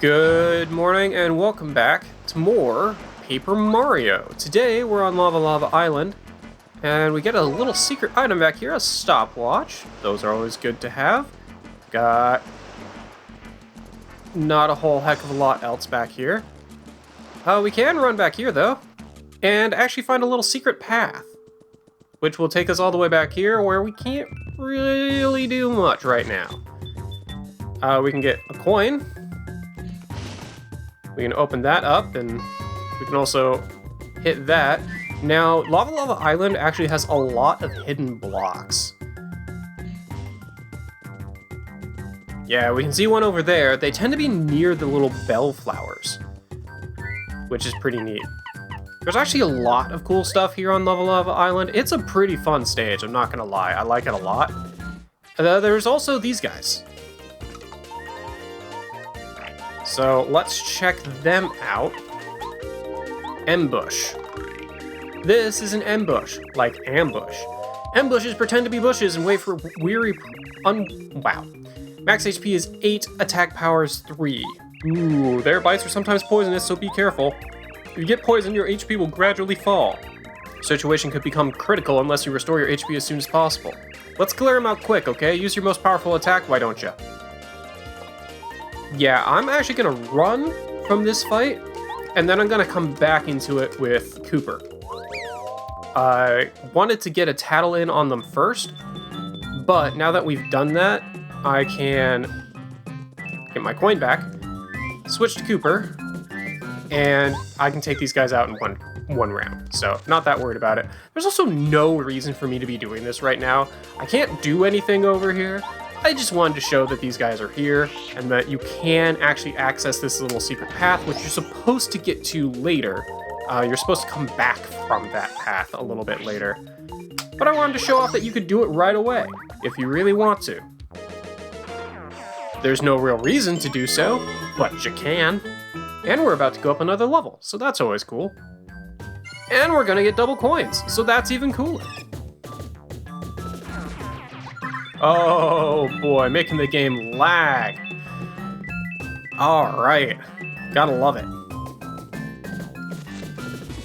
Good morning and welcome back to more Paper Mario. Today we're on Lavalava Island and we get a little secret item back here, a stopwatch. Those are always good to have. Got not a whole heck of a lot else back here. We can run back here though and actually find a little secret path, which will take us all the way back here where we can't really do much right now. We can get a coin. We can open that up, and we can also hit that. Now, Lavalava Island actually has a lot of hidden blocks. Yeah, we can see one over there. They tend to be near the little bellflowers, which is pretty neat. There's actually a lot of cool stuff here on Lavalava Island. It's a pretty fun stage, I'm not gonna lie. I like it a lot. There's also these guys. So let's check them out. Ambush. This is an ambush, like ambush. Ambushes pretend to be bushes and wait for weary wow. Max HP is 8, attack power is 3. Ooh, their bites are sometimes poisonous, so be careful. If you get poisoned, your HP will gradually fall. Situation could become critical unless you restore your HP as soon as possible. Let's clear them out quick, okay? Use your most powerful attack, why don't you? Yeah, I'm actually gonna run from this fight, and then I'm gonna come back into it with Cooper. I wanted to get a tattle in on them first, but now that we've done that, I can get my coin back, switch to Cooper, and I can take these guys out in one round, so not that worried about it. There's also no reason for me to be doing this right now. I can't do anything over here. I just wanted to show that these guys are here and that you can actually access this little secret path, which you're supposed to get to later. You're supposed to come back from that path a little bit later. But I wanted to show off that you could do it right away, if you really want to. There's no real reason to do so, but you can. And we're about to go up another level, so that's always cool. And we're gonna get double coins, so that's even cooler. Oh boy, making the game lag. Alright, gotta love it.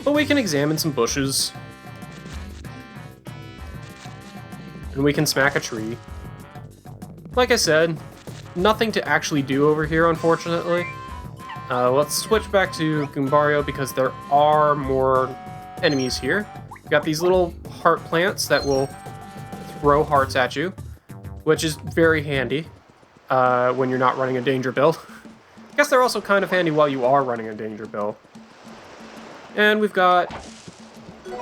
But we can examine some bushes. And we can smack a tree. Like I said, nothing to actually do over here, unfortunately. Let's switch back to Goombario because there are more enemies here. We've got these little heart plants that will throw hearts at you, which is very handy when you're not running a danger bill. I guess they're also kind of handy while you are running a danger bill. And we've got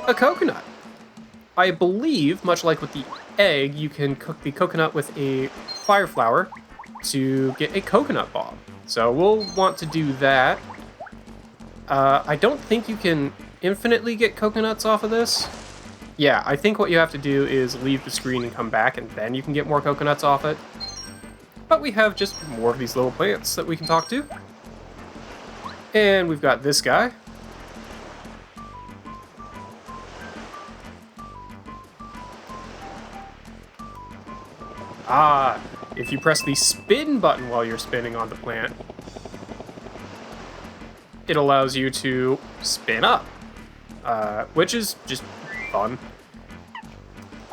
a coconut. I believe, much like with the egg, you can cook the coconut with a fire flower to get a coconut bomb. So we'll want to do that. I don't think you can infinitely get coconuts off of this. Yeah, I think what you have to do is leave the screen and come back, and then you can get more coconuts off it. But we have just more of these little plants that we can talk to. And we've got this guy. If you press the spin button while you're spinning on the plant, it allows you to spin up, which is just fun.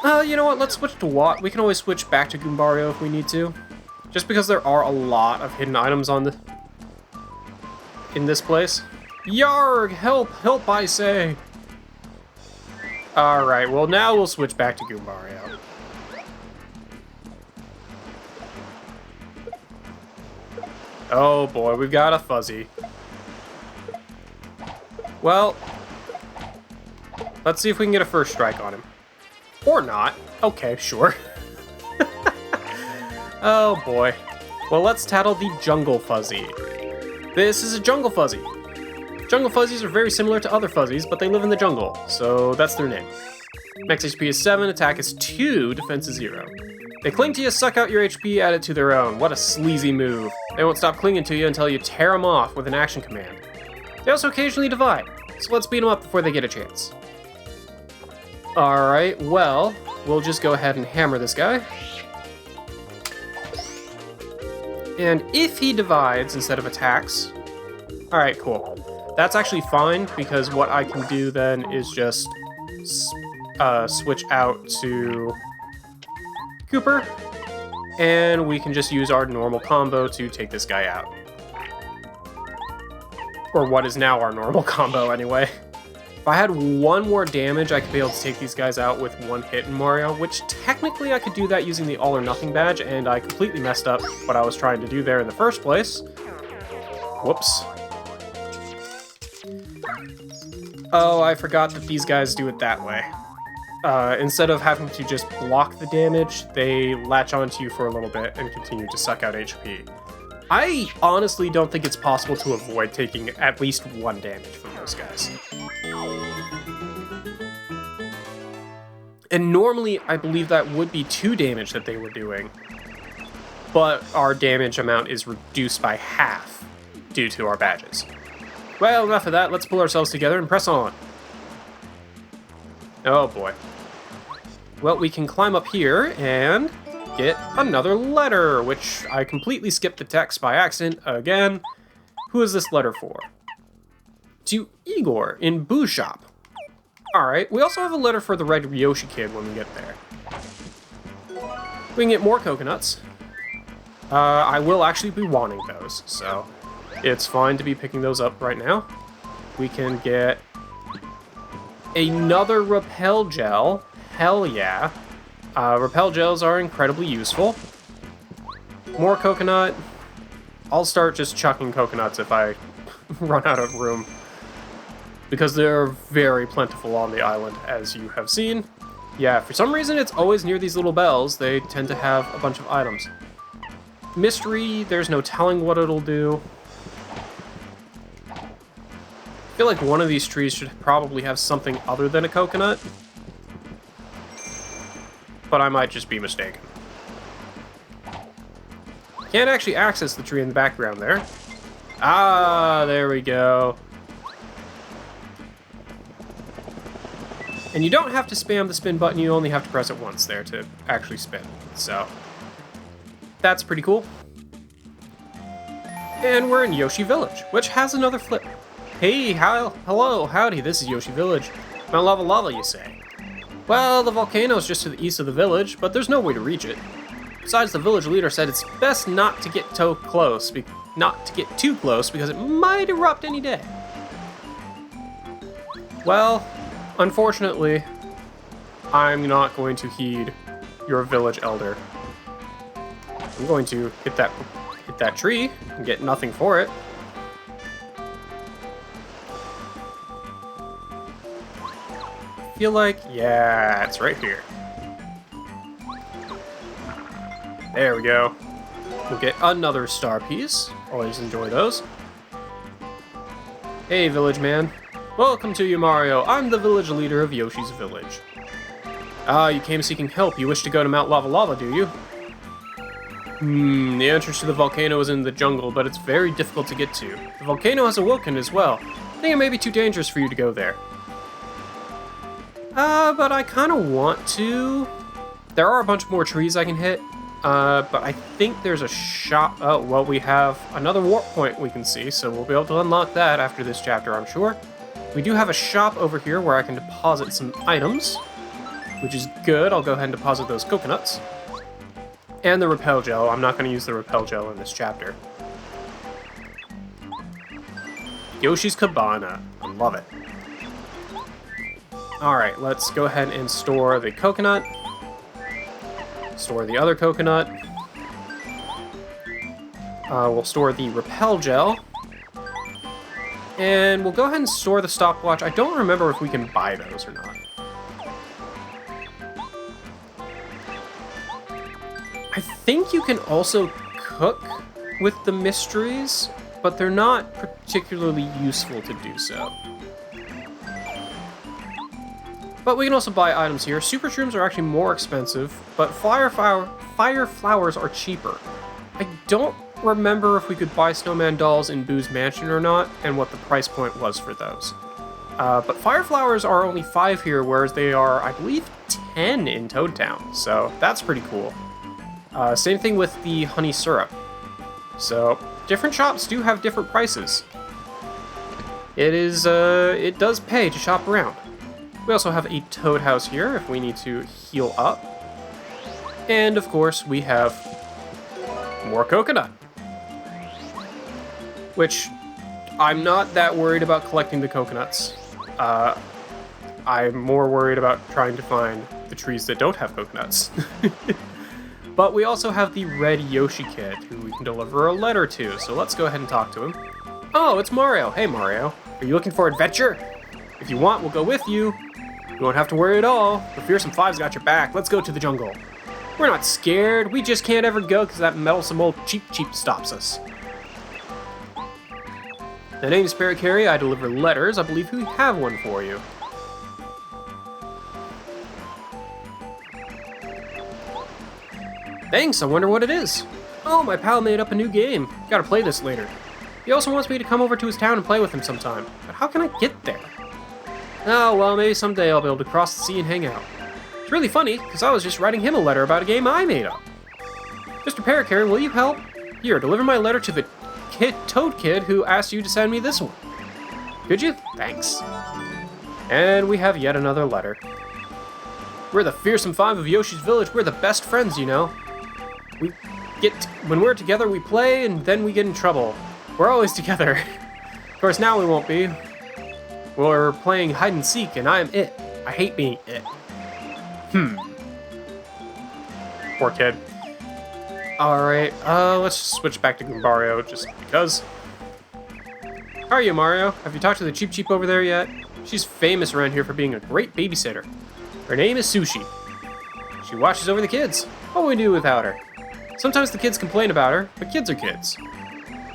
You know what, let's switch to Watt. We can always switch back to Goombario if we need to. Just because there are a lot of hidden items in this place. Yarg! Help! Help, I say! Alright, well now we'll switch back to Goombario. Oh boy, we've got a fuzzy. Well, let's see if we can get a first strike on him. Or not. Okay, sure. Oh boy. Well, let's tattle the Jungle Fuzzy. This is a Jungle Fuzzy. Jungle Fuzzies are very similar to other fuzzies, but they live in the jungle, so that's their name. Max HP is 7, attack is 2, defense is 0. They cling to you, suck out your HP, add it to their own. What a sleazy move. They won't stop clinging to you until you tear them off with an action command. They also occasionally divide, so let's beat them up before they get a chance. Alright, well, we'll just go ahead and hammer this guy. And if he divides instead of attacks... Alright, cool. That's actually fine, because what I can do then is just switch out to Cooper, and we can just use our normal combo to take this guy out. Or what is now our normal combo, anyway. If I had one more damage, I could be able to take these guys out with one hit in Mario, which technically I could do that using the All or Nothing badge, and I completely messed up what I was trying to do there in the first place. Whoops. Oh, I forgot that these guys do it that way. Instead of having to just block the damage, they latch onto you for a little bit and continue to suck out HP. I honestly don't think it's possible to avoid taking at least one damage from those guys. And normally, I believe that would be 2 damage that they were doing, but our damage amount is reduced by half due to our badges. Well, enough of that, let's pull ourselves together and press on. Oh boy. Well, we can climb up here and get another letter, which I completely skipped the text by accident again. Who is this letter for? To Igor in Boo Shop. Alright, we also have a letter for the Red Yoshi Kid when we get there. We can get more coconuts. I will actually be wanting those, so it's fine to be picking those up right now. We can get another repel gel. Hell yeah. Repel gels are incredibly useful. More coconut. I'll start just chucking coconuts if I run out of room, because they're very plentiful on the island, as you have seen. Yeah, for some reason it's always near these little bells. They tend to have a bunch of items. Mystery, there's no telling what it'll do. I feel like one of these trees should probably have something other than a coconut, but I might just be mistaken. Can't actually access the tree in the background there. Ah, there we go. And you don't have to spam the spin button, you only have to press it once there to actually spin. So, that's pretty cool. And we're in Yoshi Village, which has another flip. Hey, hello, howdy, this is Yoshi Village. Mount Lavalava, you say? Well, the volcano is just to the east of the village, but there's no way to reach it. Besides, the village leader said it's best not to get too close because it might erupt any day. Well, unfortunately, I'm not going to heed your village elder. I'm going to hit that tree and get nothing for it. I feel like, yeah, it's right here. There we go. We'll get another star piece. Always enjoy those. Hey, village man. Welcome to you, Mario. I'm the village leader of Yoshi's Village. Ah, you came seeking help. You wish to go to Mount Lavalava, do you? The entrance to the volcano is in the jungle, but it's very difficult to get to. The volcano has awoken as well. I think it may be too dangerous for you to go there. But I kind of want to. There are a bunch more trees I can hit. But I think there's a shop. Oh, well, we have another warp point we can see, so we'll be able to unlock that after this chapter, I'm sure. We do have a shop over here where I can deposit some items, which is good. I'll go ahead and deposit those coconuts. And the repel gel. I'm not going to use the repel gel in this chapter. Yoshi's Cabana. I love it. Alright, let's go ahead and store the coconut. Store the other coconut. We'll store the repel gel. And we'll go ahead and store the stopwatch. I don't remember if we can buy those or not. I think you can also cook with the mysteries, but they're not particularly useful to do so. But we can also buy items here. Super shrooms are actually more expensive, but fire flowers are cheaper. I don't remember if we could buy snowman dolls in Boo's Mansion or not, and what the price point was for those. But fire flowers are only 5 here, whereas they are, I believe, 10 in Toad Town. So that's pretty cool. Same thing with the honey syrup. So, different shops do have different prices. It does pay to shop around. We also have a toad house here if we need to heal up. And of course, we have more coconut. Which, I'm not that worried about collecting the coconuts. I'm more worried about trying to find the trees that don't have coconuts. But we also have the red Yoshi kid, who we can deliver a letter to, so let's go ahead and talk to him. Oh, it's Mario. Hey, Mario. Are you looking for adventure? If you want, we'll go with you. You won't have to worry at all. The Fearsome Five's got your back. Let's go to the jungle. We're not scared. We just can't ever go because that meddlesome old Cheep stops us. The name's Spirit Carry. I deliver letters. I believe we have one for you. Thanks, I wonder what it is. Oh, my pal made up a new game. Gotta play this later. He also wants me to come over to his town and play with him sometime. But how can I get there? Oh, well, maybe someday I'll be able to cross the sea and hang out. It's really funny, because I was just writing him a letter about a game I made up. Mr. Paracarry, will you help? Here, deliver my letter to the Toad Kid who asked you to send me this one. Could you? Thanks. And we have yet another letter. We're the Fearsome Five of Yoshi's Village. We're the best friends, you know. When we're together, we play, and then we get in trouble. We're always together. Of course, now we won't be. We're playing hide and seek, and I am it. I hate being it. Poor kid. Alright, let's switch back to Gumbario, just because. How are you, Mario? Have you talked to the Cheep over there yet? She's famous around here for being a great babysitter. Her name is Sushi. She watches over the kids. What would we do without her? Sometimes the kids complain about her, but kids are kids.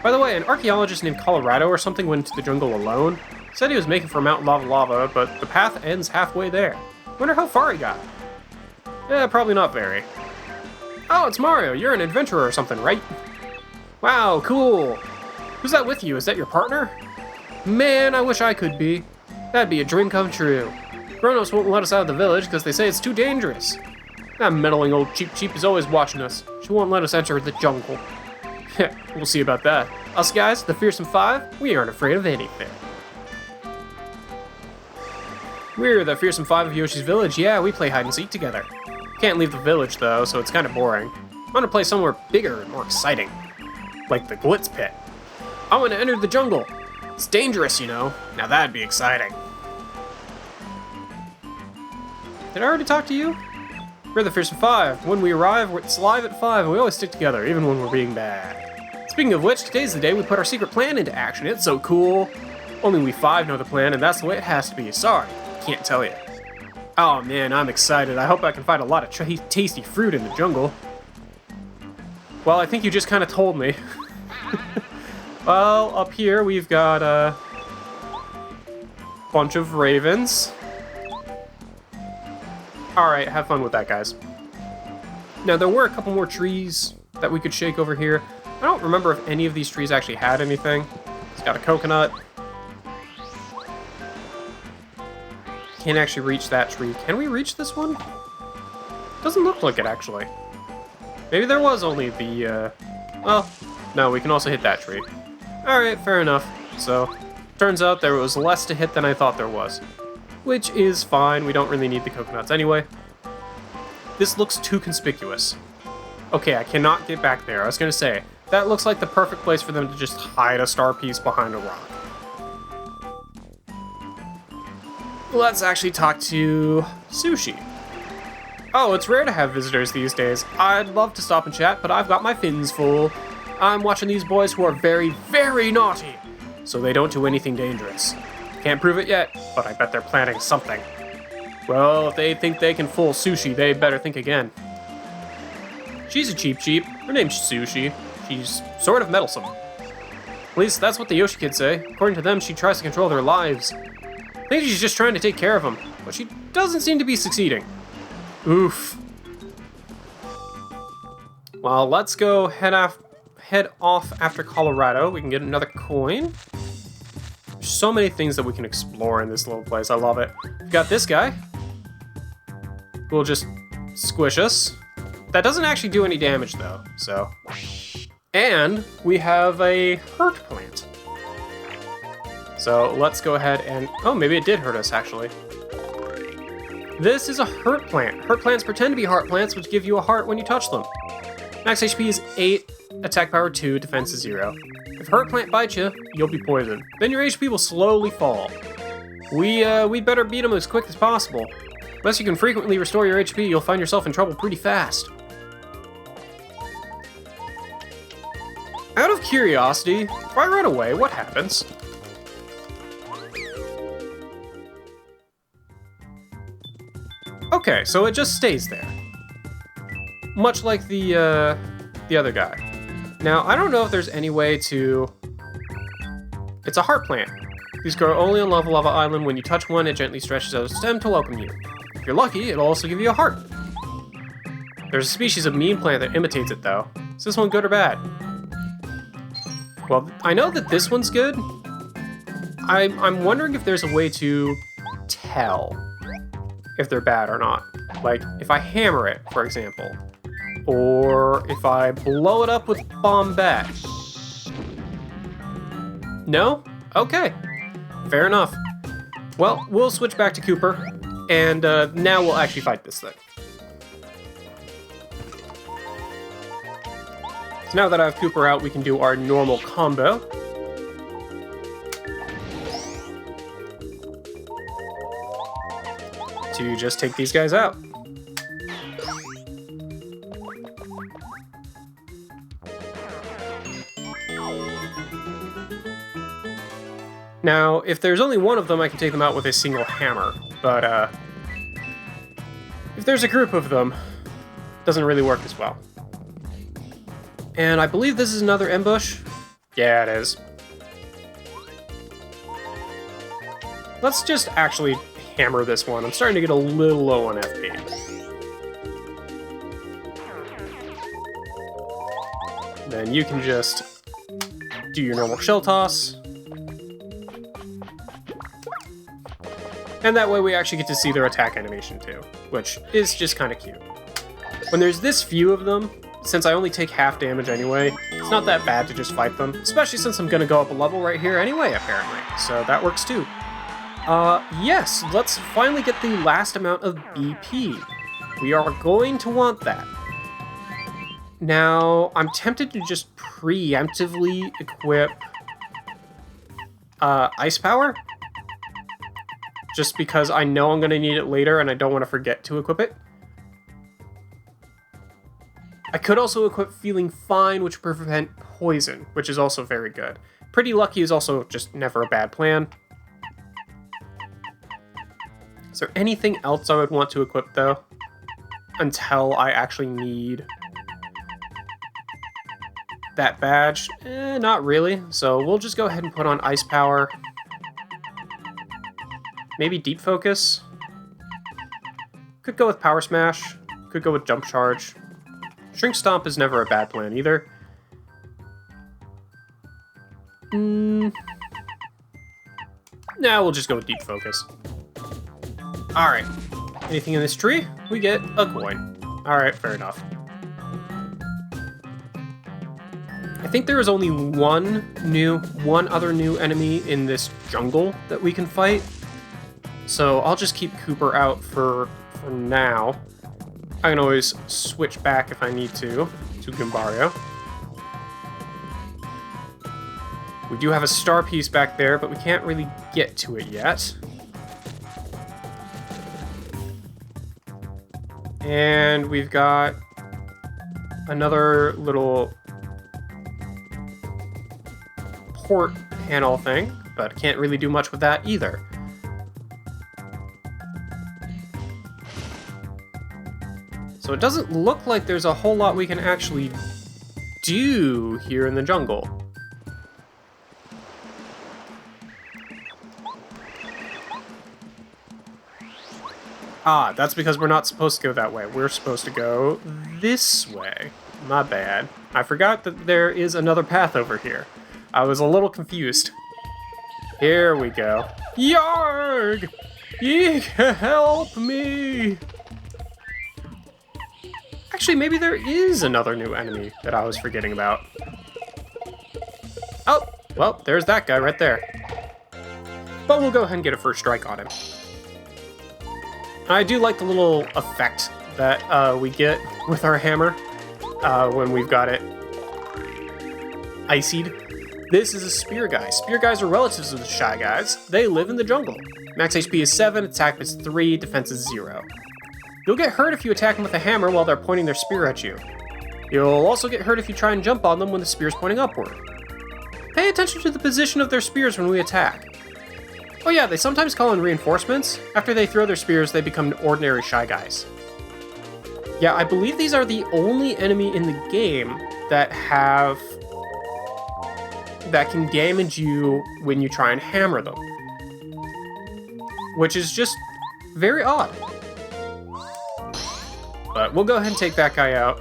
By the way, an archaeologist named Colorado or something went into the jungle alone. Said he was making for Mount Lavalava, but the path ends halfway there. Wonder how far he got. Yeah, probably not very. Oh, it's Mario. You're an adventurer or something, right? Wow, cool. Who's that with you? Is that your partner? Man, I wish I could be. That'd be a dream come true. Grown-ups won't let us out of the village because they say it's too dangerous. That meddling old Cheep is always watching us. She won't let us enter the jungle. We'll see about that. Us guys, the Fearsome Five, we aren't afraid of anything. We're the Fearsome Five of Yoshi's Village. Yeah, we play hide and seek together. Can't leave the village though, so it's kind of boring. I want to play somewhere bigger and more exciting. Like the Glitz Pit. I want to enter the jungle. It's dangerous, you know. Now that'd be exciting. Did I already talk to you? We're the Fearsome Five. When we arrive, it's live at 5, and we always stick together, even when we're being bad. Speaking of which, today's the day we put our secret plan into action. It's so cool. Only we 5 know the plan, and that's the way it has to be. Sorry, can't tell you. Oh man, I'm excited. I hope I can find a lot of tasty fruit in the jungle. Well, I think you just kind of told me. Well, up here we've got a bunch of ravens. Alright, have fun with that, guys. Now, there were a couple more trees that we could shake over here. I don't remember if any of these trees actually had anything. It's got a coconut. Can't actually reach that tree. Can we reach this one? Doesn't look like it, actually. Maybe there was only the, well, no, we can also hit that tree. Alright, fair enough. So, turns out there was less to hit than I thought there was. Which is fine, we don't really need the coconuts anyway. This looks too conspicuous. Okay, I cannot get back there. I was gonna say, that looks like the perfect place for them to just hide a star piece behind a rock. Let's actually talk to Sushi. Oh, it's rare to have visitors these days. I'd love to stop and chat, but I've got my fins full. I'm watching these boys who are very, very naughty, so they don't do anything dangerous. Can't prove it yet, but I bet they're planning something. Well, if they think they can fool Sushi, they better think again. She's a cheap. Her name's Sushi. She's sort of meddlesome. At least that's what the Yoshi kids say. According to them, she tries to control their lives. I think she's just trying to take care of them, but she doesn't seem to be succeeding. Oof. Well, let's go head off after Colorado. We can get another coin. There's so many things that we can explore in this little place. I love it. We've got this guy. Who will just squish us. That doesn't actually do any damage though, so. And we have a hurt plant. So let's go ahead and... Oh, maybe it did hurt us, actually. This is a hurt plant. Hurt plants pretend to be heart plants, which give you a heart when you touch them. Max HP is 8, attack power 2, defense is 0. If hurt plant bites you, you'll be poisoned. Then your HP will slowly fall. We'd better beat them as quick as possible. Unless you can frequently restore your HP, you'll find yourself in trouble pretty fast. Out of curiosity, if I run away, what happens? Okay, so it just stays there. Much like the other guy. Now, I don't know if there's any way to... It's a heart plant. These grow only on Lavalava Island. When you touch one, it gently stretches out its stem to welcome you. If you're lucky, it'll also give you a heart. There's a species of meme plant that imitates it, though. Is this one good or bad? Well, I know that this one's good. I'm wondering if there's a way to tell if they're bad or not. Like, if I hammer it, for example. Or if I blow it up with Bombette. No? Okay. Fair enough. Well, we'll switch back to Cooper, and now we'll actually fight this thing. So now that I have Cooper out, we can do our normal combo. To just take these guys out. Now, if there's only one of them, I can take them out with a single hammer, but if there's a group of them, it doesn't really work as well. And I believe this is another ambush. Yeah, it is. Let's just actually hammer this one. I'm starting to get a little low on FP. Then you can just do your normal shell toss. And that way we actually get to see their attack animation too, which is just kind of cute. When there's this few of them, since I only take half damage anyway, it's not that bad to just fight them, especially since I'm going to go up a level right here anyway, apparently, so that works too. Yes, let's finally get the last amount of BP. We are going to want that. Now, I'm tempted to just preemptively equip Ice Power, just because I know I'm going to need it later and I don't want to forget to equip it. I could also equip Feeling Fine, which would prevent poison, which is also very good. Pretty Lucky is also just never a bad plan. Is there anything else I would want to equip, though? Until I actually need that badge? Not really. So we'll just go ahead and put on Ice Power. Maybe Deep Focus. Could go with Power Smash. Could go with Jump Charge. Shrink Stomp is never a bad plan either. Nah, we'll just go with Deep Focus. Alright. Anything in this tree? We get a coin. Alright, fair enough. I think there is only one other new enemy in this jungle that we can fight. So I'll just keep Cooper out for now. I can always switch back if I need to Gumbario. We do have a star piece back there, but we can't really get to it yet. And we've got another little port panel thing, but can't really do much with that either. So it doesn't look like there's a whole lot we can actually do here in the jungle. Ah, that's because we're not supposed to go that way. We're supposed to go this way. My bad. I forgot that there is another path over here. I was a little confused. Here we go. Yarg! Ye help me! Actually, maybe there is another new enemy that I was forgetting about. Oh, well, there's that guy right there. But we'll go ahead and get a first strike on him. I do like the little effect that we get with our hammer when we've got it icied. This is a spear guy. Spear guys are relatives of the shy guys. They live in the jungle. Max HP is 7, attack is 3, defense is 0. You'll get hurt if you attack them with a hammer while they're pointing their spear at you. You'll also get hurt if you try and jump on them when the spear is pointing upward. Pay attention to the position of their spears when we attack. Oh yeah, they sometimes call in reinforcements. After they throw their spears, they become ordinary shy guys. Yeah, I believe these are the only enemy in the game that can damage you when you try and hammer them. Which is just very odd. But we'll go ahead and take that guy out.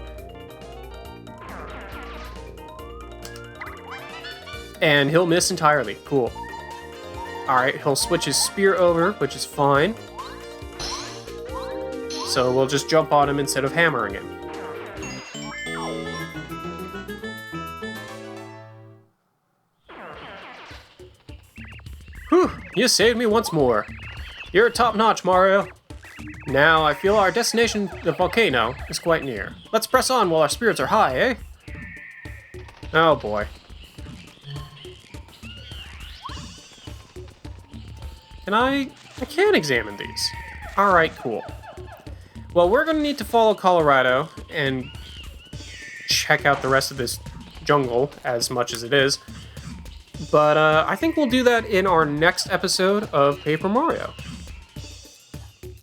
And he'll miss entirely. Cool. Alright, he'll switch his spear over, which is fine. So we'll just jump on him instead of hammering him. Whew, you saved me once more. You're top-notch, Mario. Now I feel our destination, the volcano, is quite near. Let's press on while our spirits are high, eh? Oh boy. I can examine these. Alright, cool. Well, we're gonna need to follow Colorado and check out the rest of this jungle, as much as it is. But I think we'll do that in our next episode of Paper Mario.